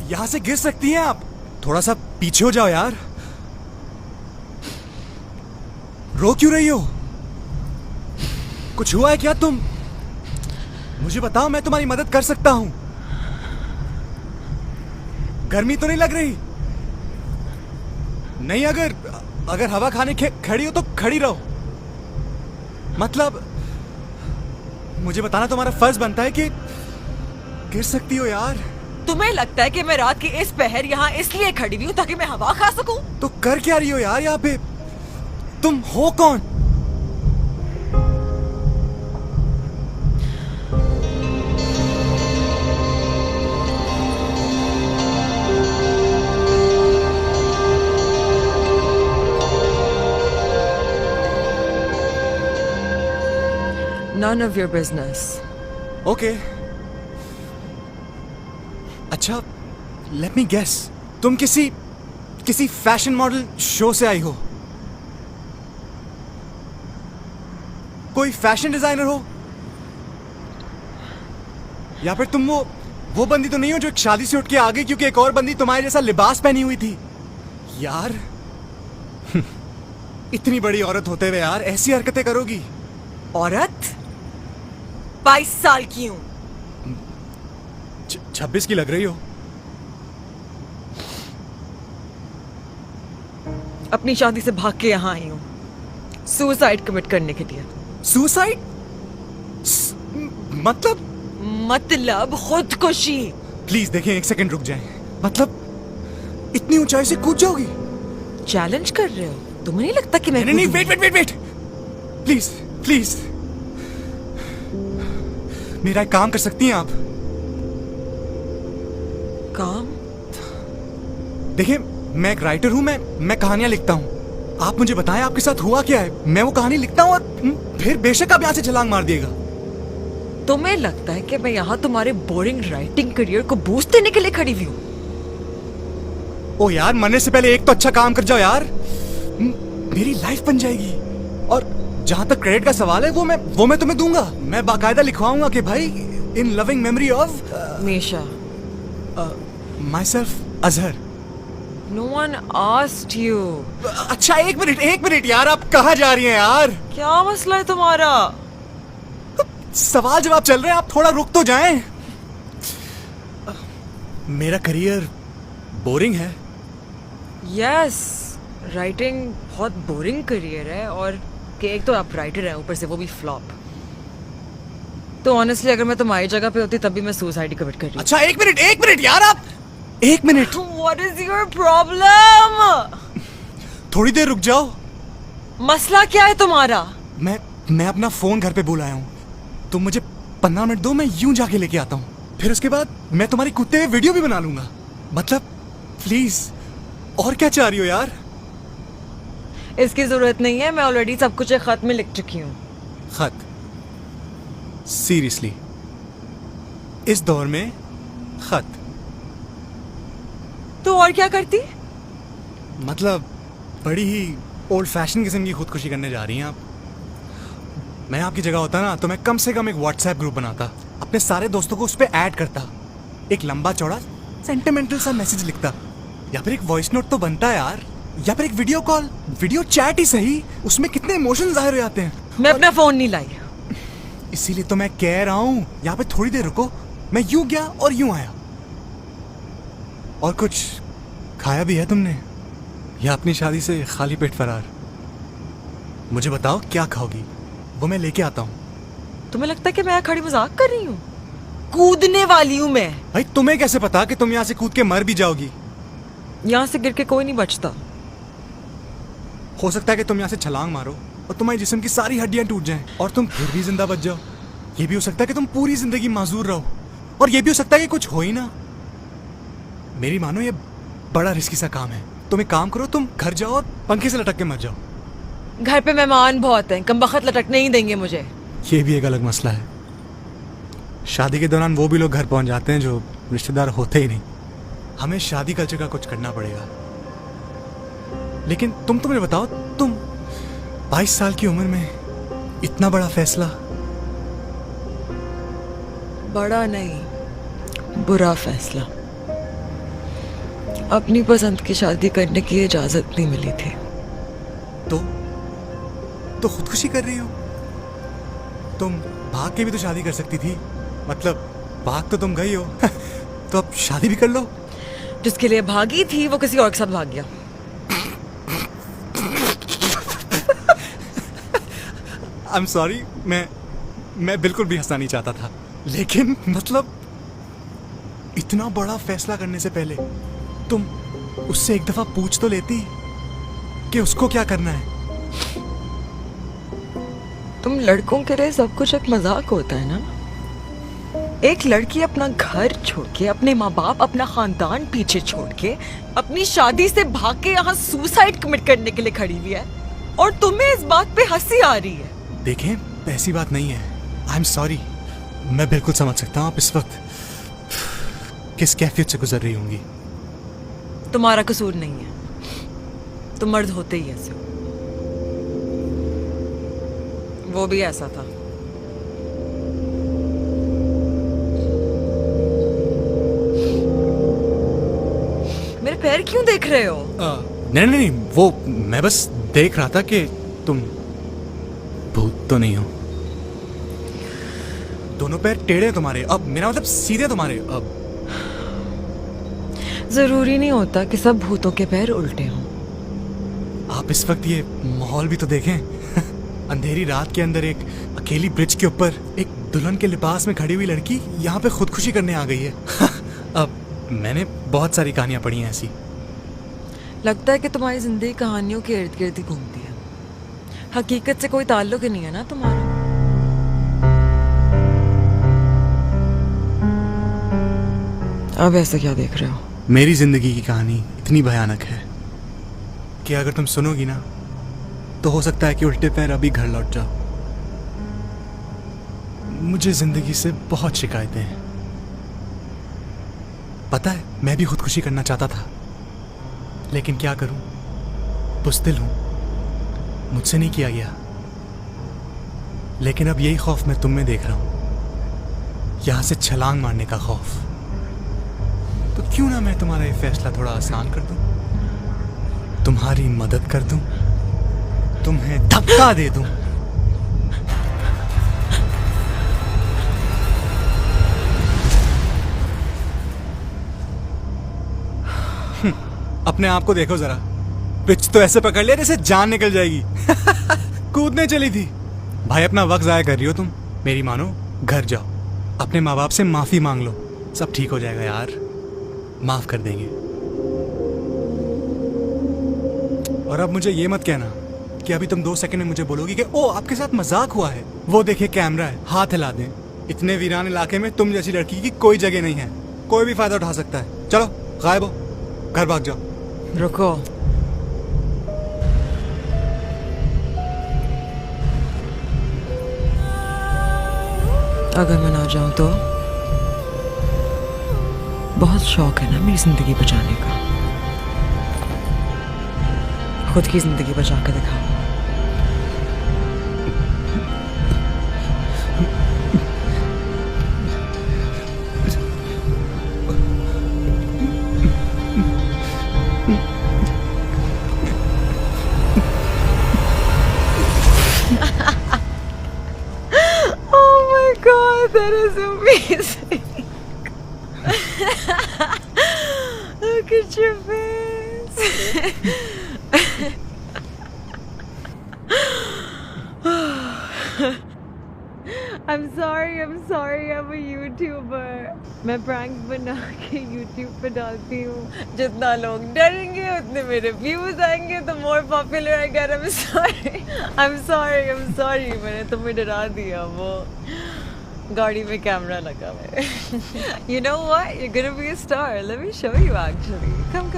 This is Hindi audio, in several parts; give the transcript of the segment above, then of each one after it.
यहाँ से गिर सकती हैं आप। थोड़ा सा पीछे हो जाओ यार। रो क्यों रही हो? कुछ हुआ है क्या? तुम मुझे बताओ, मैं तुम्हारी मदद कर सकता हूं। गर्मी तो नहीं लग रही? नहीं, अगर हवा खाने खड़ी हो तो खड़ी रहो। मतलब मुझे बताना तुम्हारा फर्ज बनता है कि गिर सकती हो यार। तुम्हें लगता है कि मैं रात की इस पहर यहाँ इसलिए खड़ी हुई हूँ ताकि मैं हवा खा सकूं? तो कर क्या रही हो यार यहाँ पे? तुम हो कौन? None of your business. Okay. अच्छा, लेट मी गेस, तुम किसी फैशन मॉडल शो से आई हो? कोई फैशन डिजाइनर हो? या फिर तुम वो बंदी तो नहीं हो जो एक शादी से उठ के आ गई क्योंकि एक और बंदी तुम्हारे जैसा लिबास पहनी हुई थी? यार इतनी बड़ी औरत होते हुए यार ऐसी हरकतें करोगी? औरत? 22 साल की हूँ। 26 की लग रही हो। अपनी शादी से भाग के यहाँ आई हूँ सुसाइड कमिट करने के लिए। सुसाइड? मतलब खुदकुशी। प्लीज देखें, एक सेकंड रुक जाएं। मतलब इतनी ऊंचाई से कूद जाओगी? चैलेंज कर रहे हो? तुम्हें नहीं लगता कि मैं नहीं, वेट प्लीज प्लीज, मेरा एक काम कर सकती हैं आप? काम? देखिए, मैं एक राइटर हूं, मैं कहानियां लिखता हूं। आप मुझे बताएं आपके साथ हुआ क्या है। मैं वो कहानी लिखता हूं और फिर बेशक आप यहां से छलांग मार दिएगा। तुम्हें लगता है कि मैं यहाँ तुम्हारे बोरिंग राइटिंग करियर को बूस्ट देने के लिए खड़ी हुई हूँ? ओ यार, मरने से पहले एक तो अच्छा काम कर जाओ यार, मेरी लाइफ बन जाएगी। और जहां तक क्रेडिट का सवाल है वो मैं तुम्हें दूंगा। मैं बाकायदा लिखवाऊंगा कि भाई in loving memory of Misha, myself Azhar. No one asked you. अच्छा, एक मिनट यार, आप कहाँ जा रही हैं यार? क्या मसला है तुम्हारा? सवाल जवाब चल रहे हैं, आप थोड़ा रुक तो जाएं। मेरा करियर बोरिंग है। यस, राइटिंग बहुत बोरिंग करियर है, और कि एक तो आप राइटर हैं, ऊपर से वो भी फ्लॉप। तो ऑनेस्टली अगर मैं तुम्हारी जगह पे होती तब भी मैं सुसाइड कमिट कर रही। अच्छा, एक मिनट यार, आप एक minute. What is your problem? थोड़ी देर रुक जाओ। मसला क्या है तुम्हारा? मैं अपना फोन घर पे भूल आया हूँ। तुम मुझे 15 मिनट दो, मैं यूं जाके लेके आता हूँ। फिर उसके बाद मैं तुम्हारी कुत्ते हुए वीडियो भी बना लूंगा। मतलब प्लीज, और क्या चाह रही हो यार? इसकी जरूरत नहीं है, मैं ऑलरेडी सब कुछ एक खत में लिख चुकी हूँ। खत? सीरियसली? इस दौर में खत? तो और क्या करती? मतलब बड़ी ही ओल्ड फैशन किस्म की खुदकुशी करने जा रही हैं आप। मैं आपकी जगह होता ना तो मैं कम से कम एक व्हाट्सएप ग्रुप बनाता, अपने सारे दोस्तों को उस पर ऐड करता, एक लंबा चौड़ा सेंटिमेंटल सा मैसेज लिखता, या फिर एक वॉइस नोट तो बनता है यार, या फिर एक वीडियो कॉल, वीडियो चैट ही सही, उसमें कितने इमोशन जाहिर हो जाते हैं। मैं अपना फोन नहीं लाई। इसीलिए तो मैं कह रहा हूँ यहाँ पे थोड़ी देर रुको। मैं यूं गया और यूं आया। और कुछ खाया भी है तुमने, या अपनी शादी से खाली पेट फरार? मुझे बताओ क्या खाओगी, वो मैं लेके आता हूँ। तुम्हें लगता है कि मैं यहाँ खड़ी मजाक कर रही हूँ? कूदने वाली हूँ मैं। भाई तुम्हें कैसे पता कि तुम यहाँ से कूद के मर भी जाओगी? यहाँ से गिर के कोई नहीं बचता। हो सकता है कि तुम यहाँ से छलांग मारो और तुम्हारे जिस्म की सारी हड्डियां टूट जाएं और तुम फिर भी जिंदा बच जाओ। ये भी हो सकता है कि तुम पूरी जिंदगी माजूर रहो, और ये भी हो सकता है कि कुछ हो ही ना। मेरी मानो ये बड़ा रिस्की सा काम है। तुम एक काम करो, तुम घर जाओ और पंखे से लटक के मर जाओ। घर पे मेहमान बहुत हैं, कमबख्त लटकने ही देंगे मुझे। ये भी एक अलग मसला है। शादी के दौरान वो भी लोग घर पहुंच जाते हैं जो रिश्तेदार होते ही नहीं। हमें शादी कल्चर का कुछ करना पड़ेगा। लेकिन तुम मुझे बताओ, तुम 22 साल की उम्र में इतना बड़ा फैसला? बड़ा नहीं, बुरा फैसला। अपनी पसंद की शादी करने की इजाजत नहीं मिली थी। तो खुदकुशी कर रही हो? तुम भाग के भी तो शादी कर सकती थी। मतलब भाग तो तुम गई हो तो अब शादी भी कर लो। जिसके लिए भागी थी वो किसी और के साथ भाग गया। आई एम सॉरी, मैं बिल्कुल भी हंसना नहीं चाहता था, लेकिन मतलब इतना बड़ा फैसला करने से पहले तुम उससे एक दफा पूछ तो लेती कि उसको क्या करना है। तुम लड़कों के लिए सब कुछ एक मजाक होता है ना। एक लड़की अपना घर छोड़ के, अपने माँ बाप, अपना खानदान पीछे छोड़ के, अपनी शादी से भाग के यहाँ सुसाइड कमिट करने के लिए खड़ी हुई है, और तुम्हें इस बात पे हंसी आ रही है। देखें, ऐसी बात नहीं है। आई एम सॉरी, मैं बिल्कुल समझ सकता हूँ आप इस वक्त किस कैफियत से गुजर रही होंगी। तुम्हारा कसूर नहीं है, तुम मर्द होते ही ऐसे हो। वो भी ऐसा था। मेरे पैर क्यों देख रहे हो? नहीं, वो मैं बस देख रहा था कि तुम भूत तो नहीं हो। दोनों पैर टेढ़े तुम्हारे, अब मेरा मतलब सीधे तुम्हारे। अब जरूरी नहीं होता कि सब भूतों के पैर उल्टे हों। आप इस वक्त ये माहौल भी तो देखें। अंधेरी रात के अंदर एक अकेली ब्रिज के ऊपर एक दुल्हन के लिबास में खड़ी हुई लड़की यहाँ पे खुदकुशी करने आ गई है। अब मैंने बहुत सारी कहानियां पढ़ी हैं ऐसी। लगता है कि तुम्हारी जिंदगी कहानियों के इर्द गिर्द ही घूमती है। हकीकत से कोई ताल्लुक ही नहीं है ना तुम्हारा। अब ऐसे क्या देख रहे हो? मेरी जिंदगी की कहानी इतनी भयानक है कि अगर तुम सुनोगी ना तो हो सकता है कि उल्टे पैर अभी घर लौट जाओ। मुझे जिंदगी से बहुत शिकायतें हैं। पता है, मैं भी खुदकुशी करना चाहता था, लेकिन क्या करूं, बुज़दिल हूं, मुझसे नहीं किया गया। लेकिन अब यही खौफ मैं तुम में देख रहा हूं, यहां से छलांग मारने का खौफ। तो क्यों ना मैं तुम्हारा ये फैसला थोड़ा आसान कर दूं, तुम्हारी मदद कर दूं, तुम्हें धक्का दे दूं। अपने आप को देखो जरा, पिच तो ऐसे पकड़ लिया जैसे जान निकल जाएगी। कूदने चली थी। भाई, अपना वक्त जाया कर रही हो तुम। मेरी मानो, घर जाओ, अपने माँ बाप से माफी मांग लो, सब ठीक हो जाएगा यार, माफ कर देंगे। और अब मुझे ये मत कहना कि अभी तुम 2 सेकंड में मुझे बोलोगी कि ओ आपके साथ मजाक हुआ है, वो देखिए कैमरा है, हाथ हिला दें। इतने वीरान इलाके में तुम जैसी लड़की की कोई जगह नहीं है, कोई भी फायदा उठा सकता है। चलो गायब हो, घर भाग जाओ। रुको, अगर मैं ना जाऊं तो? बहुत शौक है ना मेरी जिंदगी बचाने का। खुद की जिंदगी बचा के दिखाओ। Oh my god, that is amazing. Look at your face. I'm sorry, I'm a YouTuber. मैं pranks बना के YouTube पे डालती हूँ। जितना लोग डरेंगे उतने मेरे views आएंगे, तो more popular I get. I'm sorry. मैंने तुम्हें डरा दिया। वो गाड़ी में कैमरा लगा है। You know what? You're gonna be a star. Let me show you actually. Come.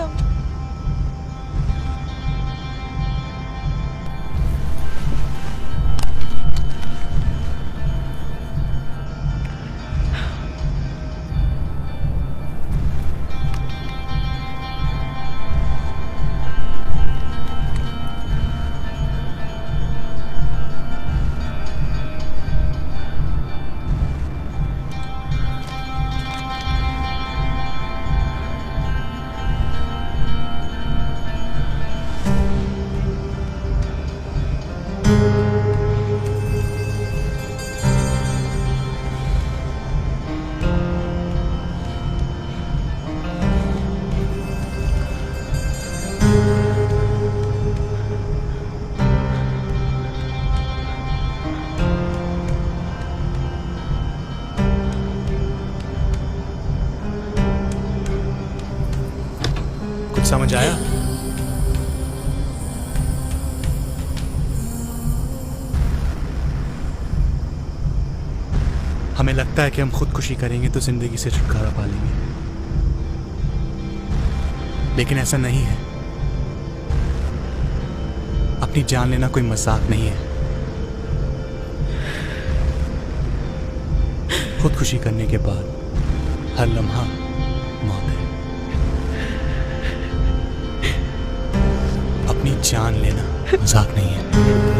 समझ आया? हमें लगता है कि हम खुदकुशी करेंगे तो जिंदगी से छुटकारा पा लेंगे, लेकिन ऐसा नहीं है। अपनी जान लेना कोई मजाक नहीं है। खुदकुशी करने के बाद हर लम्हा मौत है। अपनी जान लेना मजाक नहीं है।